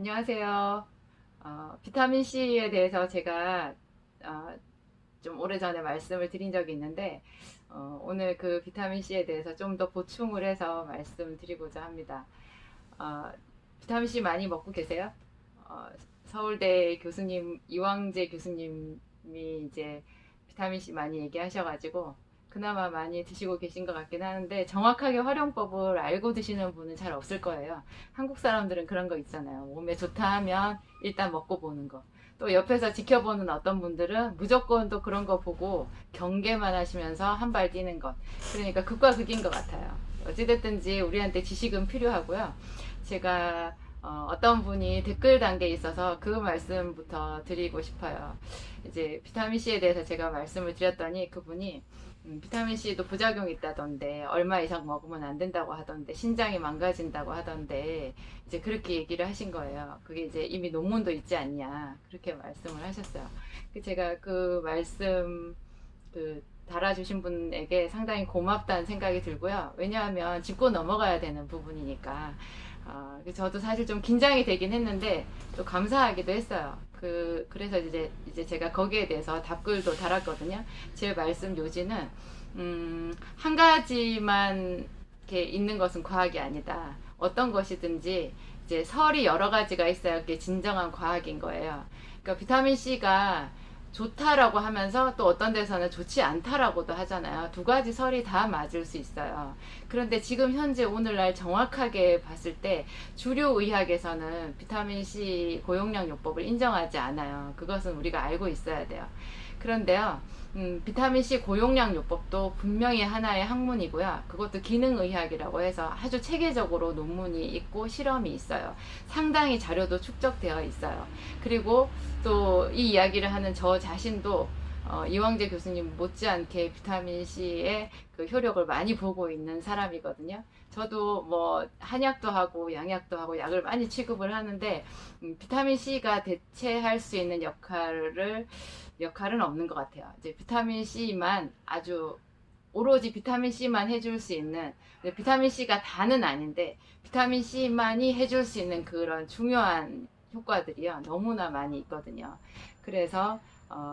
안녕하세요. 비타민 C에 대해서 제가 좀 오래전에 말씀을 드린 적이 있는데 오늘 그 비타민 C에 대해서 좀 더 보충을 해서 말씀드리고자 합니다. 어, 비타민 C 많이 먹고 계세요? 어, 서울대 교수님 이왕재 교수님이 이제 비타민 C 많이 얘기하셔가지고 그나마 많이 드시고 계신 것 같긴 하는데 정확하게 활용법을 알고 드시는 분은 잘 없을 거예요. 한국 사람들은 그런 거 있잖아요. 몸에 좋다 하면 일단 먹고 보는 거. 또 옆에서 지켜보는 어떤 분들은 무조건 또 그런 거 보고 경계만 하시면서 한 발 뛰는 것. 그러니까 극과 극인 것 같아요. 어찌됐든지 우리한테 지식은 필요하고요. 제가 떤 분이 댓글 단계에 있어서 그 말씀부터 드리고 싶어요. 이제 비타민 C에 대해서 제가 말씀을 드렸더니 그분이 비타민 C도 부작용이 있다던데 얼마 이상 먹으면 안 된다고 하던데 신장이 망가진다고 하던데 이제 그렇게 얘기를 하신 거예요. 그게 이제 이미 논문도 있지 않냐 그렇게 말씀을 하셨어요. 제가 그 말씀 달아주신 분에게 상당히 고맙다는 생각이 들고요. 왜냐하면 짚고 넘어가야 되는 부분이니까. 저도 사실 좀 긴장이 되긴 했는데 또 감사하기도 했어요. 그래서 이제 제가 거기에 대해서 답글도 달았거든요. 제 말씀 요지는, 한 가지만 이렇게 있는 것은 과학이 아니다. 어떤 것이든지 이제 설이 여러 가지가 있어야 그게 진정한 과학인 거예요. 그러니까 비타민 C가 좋다라고 하면서 또 어떤 데서는 좋지 않다라고도 하잖아요. 두 가지 설이 다 맞을 수 있어요. 그런데 지금 현재 오늘날 정확하게 봤을 때 주류 의학에서는 비타민 C 고용량 요법을 인정하지 않아요. 그것은 우리가 알고 있어야 돼요. 그런데요, 비타민 C 고용량 요법도 분명히 하나의 학문이고요. 그것도 기능의학이라고 해서 아주 체계적으로 논문이 있고 실험이 있어요. 상당히 자료도 축적되어 있어요. 그리고 또 이 이야기를 하는 저 자신도 이왕재 교수님 못지않게 비타민 C의 그 효력을 많이 보고 있는 사람이거든요. 저도 뭐 한약도 하고 양약도 하고 약을 많이 취급을 하는데 비타민 C가 대체할 수 있는 역할은 없는 것 같아요. 이제 비타민 C만 아주 오로지 비타민 C만 해줄 수 있는, 비타민 C가 다는 아닌데 비타민 C만이 해줄 수 있는 그런 중요한 효과들이요 너무나 많이 있거든요. 그래서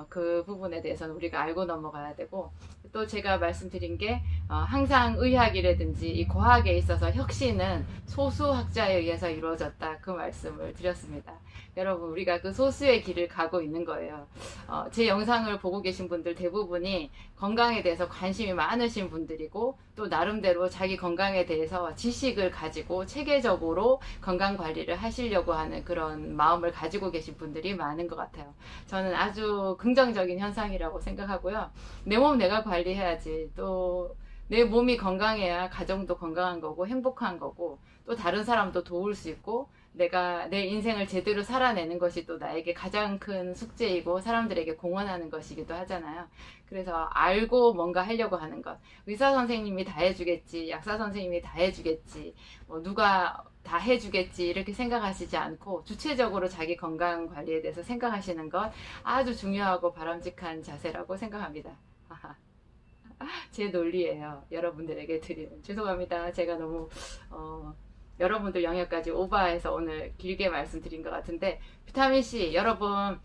그 부분에 대해서는 우리가 알고 넘어가야 되고, 또 제가 말씀드린 게 항상 의학이라든지 이 과학에 있어서 혁신은 소수 학자에 의해서 이루어졌다, 그 말씀을 드렸습니다. 여러분, 우리가 그 소수의 길을 가고 있는 거예요. 제 영상을 보고 계신 분들 대부분이 건강에 대해서 관심이 많으신 분들이고, 또 나름대로 자기 건강에 대해서 지식을 가지고 체계적으로 건강 관리를 하시려고 하는 그런 마음을 가지고 계신 분들이 많은 것 같아요. 저는 아주 긍정적인 현상이라고 생각하고요. 내 몸 내가 관리해야지. 또 내 몸이 건강해야 가정도 건강한 거고 행복한 거고, 또 다른 사람도 도울 수 있고, 내가 내 인생을 제대로 살아내는 것이 또 나에게 가장 큰 숙제이고 사람들에게 공헌하는 것이기도 하잖아요. 그래서 알고 뭔가 하려고 하는 것. 의사 선생님이 다 해주겠지, 약사 선생님이 다 해주겠지, 뭐 누가 다 해주겠지 이렇게 생각하시지 않고 주체적으로 자기 건강 관리에 대해서 생각하시는 것, 아주 중요하고 바람직한 자세라고 생각합니다. 제 논리예요. 여러분들에게 드리는. 죄송합니다. 제가 너무 여러분들 영역까지 오버해서 오늘 길게 말씀드린 것 같은데, 비타민 C 여러분,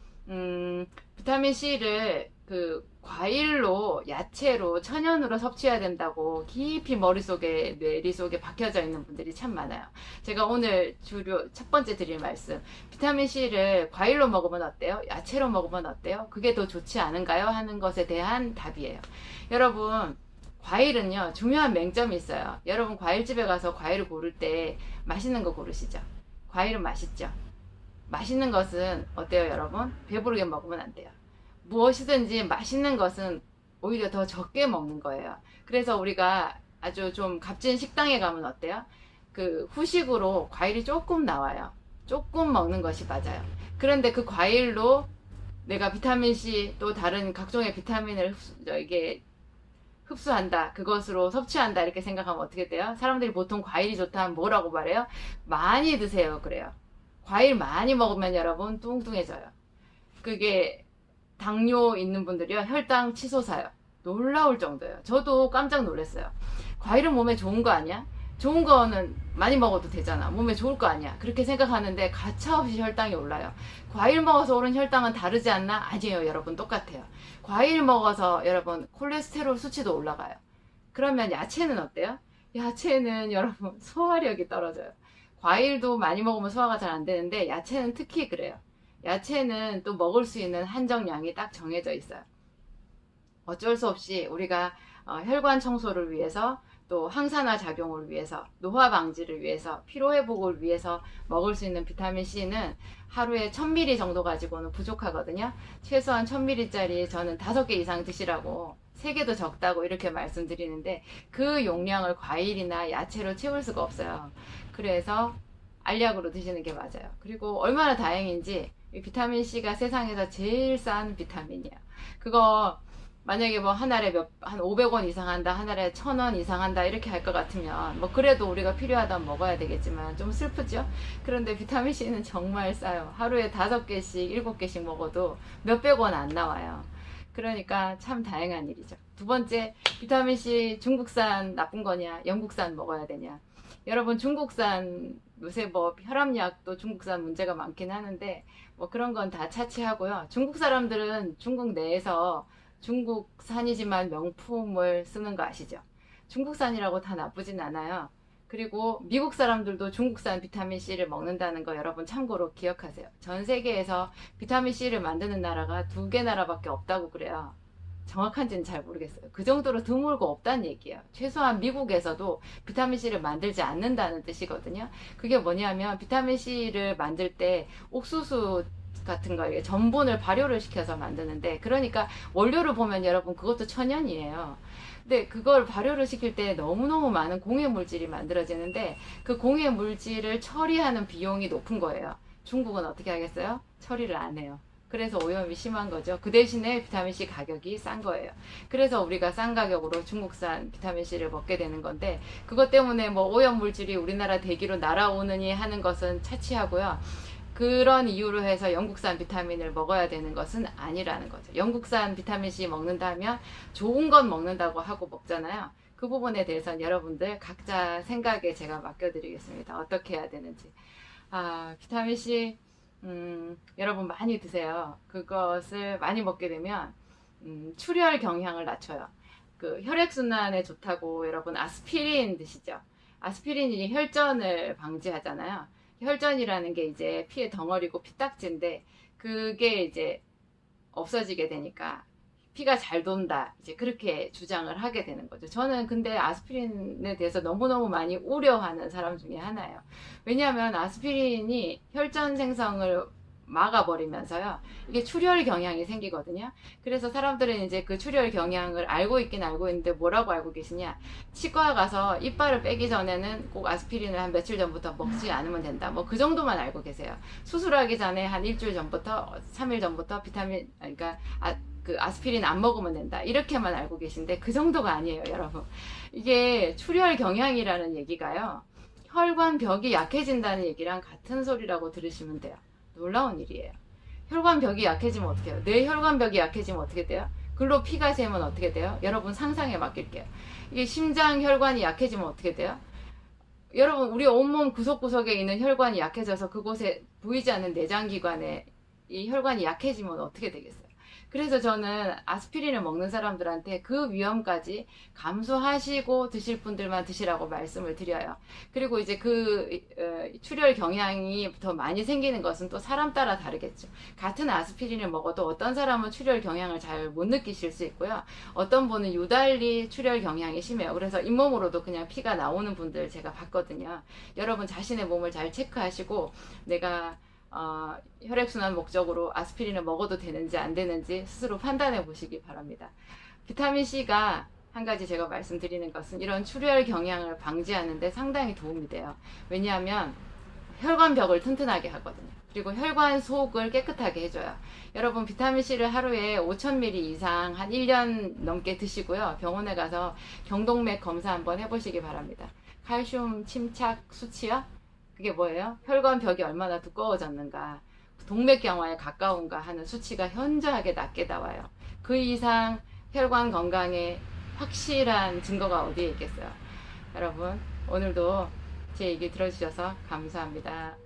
비타민 C를 그 과일로, 야채로, 천연으로 섭취해야 된다고 깊이 머릿속에, 뇌리 속에 박혀져 있는 분들이 참 많아요. 제가 오늘 주로 첫 번째 드릴 말씀, 비타민 C를 과일로 먹으면 어때요? 야채로 먹으면 어때요? 그게 더 좋지 않은가요? 하는 것에 대한 답이에요. 여러분, 과일은요 중요한 맹점이 있어요. 여러분, 과일집에 가서 과일을 고를 때 맛있는 거 고르시죠. 과일은 맛있죠. 맛있는 것은 어때요, 여러분? 배부르게 먹으면 안 돼요. 무엇이든지 맛있는 것은 오히려 더 적게 먹는 거예요. 그래서 우리가 아주 좀 값진 식당에 가면 어때요? 그 후식으로 과일이 조금 나와요. 조금 먹는 것이 맞아요. 그런데 그 과일로 내가 비타민C 또 다른 각종의 비타민을 이게 흡수한다, 그것으로 섭취한다 이렇게 생각하면 어떻게 돼요? 사람들이 보통 과일이 좋다 하면 뭐라고 말해요? 많이 드세요 그래요. 과일 많이 먹으면 여러분 뚱뚱해져요. 그게 당뇨 있는 분들이요 혈당 치솟아요. 놀라울 정도예요. 저도 깜짝 놀랐어요. 과일은 몸에 좋은 거 아니야? 좋은 거는 많이 먹어도 되잖아. 몸에 좋을 거 아니야. 그렇게 생각하는데 가차없이 혈당이 올라요. 과일 먹어서 오른 혈당은 다르지 않나? 아니에요, 여러분. 똑같아요. 과일 먹어서 여러분 콜레스테롤 수치도 올라가요. 그러면 야채는 어때요? 야채는 여러분 소화력이 떨어져요. 과일도 많이 먹으면 소화가 잘 안 되는데 야채는 특히 그래요. 야채는 또 먹을 수 있는 한정량이 딱 정해져 있어요. 어쩔 수 없이 우리가 혈관 청소를 위해서, 또 항산화 작용을 위해서, 노화 방지를 위해서, 피로 회복을 위해서 먹을 수 있는 비타민 C는 하루에 1000ml 정도 가지고는 부족하거든요. 최소한 1000ml짜리 저는 5개 이상 드시라고, 3개도 적다고 이렇게 말씀드리는데 그 용량을 과일이나 야채로 채울 수가 없어요. 그래서 알약으로 드시는 게 맞아요. 그리고 얼마나 다행인지 이 비타민 C가 세상에서 제일 싼 비타민이에요. 그거 만약에 뭐 한 알에 한 500원 이상 한다, 한 알에 1000원 이상 한다 이렇게 할 것 같으면 뭐 그래도 우리가 필요하다면 먹어야 되겠지만 좀 슬프죠. 그런데 비타민 C는 정말 싸요. 하루에 5개씩 7개씩 먹어도 몇백 원 안 나와요. 그러니까 참 다행한 일이죠. 두 번째, 비타민 C 중국산 나쁜 거냐, 영국산 먹어야 되냐. 여러분, 중국산 요새 뭐 혈압약도 중국산 문제가 많긴 하는데 뭐 그런 건 다 차치하고요. 중국 사람들은 중국 내에서 중국산이지만 명품을 쓰는 거 아시죠? 중국산이라고 다 나쁘진 않아요. 그리고 미국 사람들도 중국산 비타민C를 먹는다는 거 여러분 참고로 기억하세요. 전 세계에서 비타민C를 만드는 나라가 2개 나라밖에 없다고 그래요. 정확한지는 잘 모르겠어요. 그 정도로 드물고 없다는 얘기예요. 최소한 미국에서도 비타민C를 만들지 않는다는 뜻이거든요. 그게 뭐냐면 비타민C를 만들 때 옥수수 같은 거, 전분을 발효를 시켜서 만드는데, 그러니까 원료를 보면 여러분 그것도 천연이에요. 근데 그걸 발효를 시킬 때 너무너무 많은 공해 물질이 만들어지는데 그 공해 물질을 처리하는 비용이 높은 거예요. 중국은 어떻게 하겠어요? 처리를 안 해요. 그래서 오염이 심한 거죠. 그 대신에 비타민C 가격이 싼 거예요. 그래서 우리가 싼 가격으로 중국산 비타민C를 먹게 되는 건데, 그것 때문에 뭐 오염 물질이 우리나라 대기로 날아오느니 하는 것은 차치하고요. 그런 이유로 해서 영국산 비타민을 먹어야 되는 것은 아니라는 거죠. 영국산 비타민C 먹는다면 좋은 건 먹는다고 하고 먹잖아요. 그 부분에 대해서는 여러분들 각자 생각에 제가 맡겨드리겠습니다. 어떻게 해야 되는지. 비타민C 여러분 많이 드세요. 그것을 많이 먹게 되면 출혈 경향을 낮춰요. 그 혈액순환에 좋다고 여러분 아스피린 드시죠? 아스피린이 혈전을 방지하잖아요. 혈전이라는 게 이제 피의 덩어리고 피딱지인데 그게 이제 없어지게 되니까 피가 잘 돈다, 이제 그렇게 주장을 하게 되는 거죠. 저는 근데 아스피린에 대해서 너무너무 많이 우려하는 사람 중에 하나예요. 왜냐하면 아스피린이 혈전 생성을 막아버리면서요, 이게 출혈 경향이 생기거든요. 그래서 사람들은 이제 그 출혈 경향을 알고 있긴 알고 있는데 뭐라고 알고 계시냐, 치과 가서 이빨을 빼기 전에는 꼭 아스피린을 한 며칠 전부터 먹지 않으면 된다, 뭐 그 정도만 알고 계세요. 수술하기 전에 한 일주일 전부터 3일 전부터 비타민, 그러니까 그 아스피린 안 먹으면 된다, 이렇게만 알고 계신데 그 정도가 아니에요, 여러분. 이게 출혈 경향이라는 얘기가요, 혈관벽이 약해진다는 얘기랑 같은 소리라고 들으시면 돼요. 놀라운 일이에요. 혈관벽이 약해지면 어떻게 해요? 내 혈관벽이 약해지면 어떻게 돼요? 글로 피가 새면 어떻게 돼요? 여러분 상상에 맡길게요. 이게 심장 혈관이 약해지면 어떻게 돼요? 여러분, 우리 온몸 구석구석에 있는 혈관이 약해져서 그곳에 보이지 않는 내장기관에 이 혈관이 약해지면 어떻게 되겠어요? 그래서 저는 아스피린을 먹는 사람들한테 그 위험까지 감수하시고 드실 분들만 드시라고 말씀을 드려요. 그리고 이제 출혈 경향이 더 많이 생기는 것은 또 사람 따라 다르겠죠. 같은 아스피린을 먹어도 어떤 사람은 출혈 경향을 잘 못 느끼실 수 있고요. 어떤 분은 유달리 출혈 경향이 심해요. 그래서 잇몸으로도 그냥 피가 나오는 분들 제가 봤거든요. 여러분 자신의 몸을 잘 체크하시고 내가 혈액순환 목적으로 아스피린을 먹어도 되는지 안 되는지 스스로 판단해 보시기 바랍니다. 비타민C가 한 가지 제가 말씀드리는 것은 이런 출혈 경향을 방지하는 데 상당히 도움이 돼요. 왜냐하면 혈관벽을 튼튼하게 하거든요. 그리고 혈관 속을 깨끗하게 해줘요. 여러분, 비타민C를 하루에 5000ml 이상 한 1년 넘게 드시고요. 병원에 가서 경동맥 검사 한번 해보시기 바랍니다. 칼슘 침착 수치요? 그게 뭐예요? 혈관벽이 얼마나 두꺼워졌는가, 동맥경화에 가까운가 하는 수치가 현저하게 낮게 나와요. 그 이상 혈관 건강에 확실한 증거가 어디에 있겠어요? 여러분, 오늘도 제 얘기 들어주셔서 감사합니다.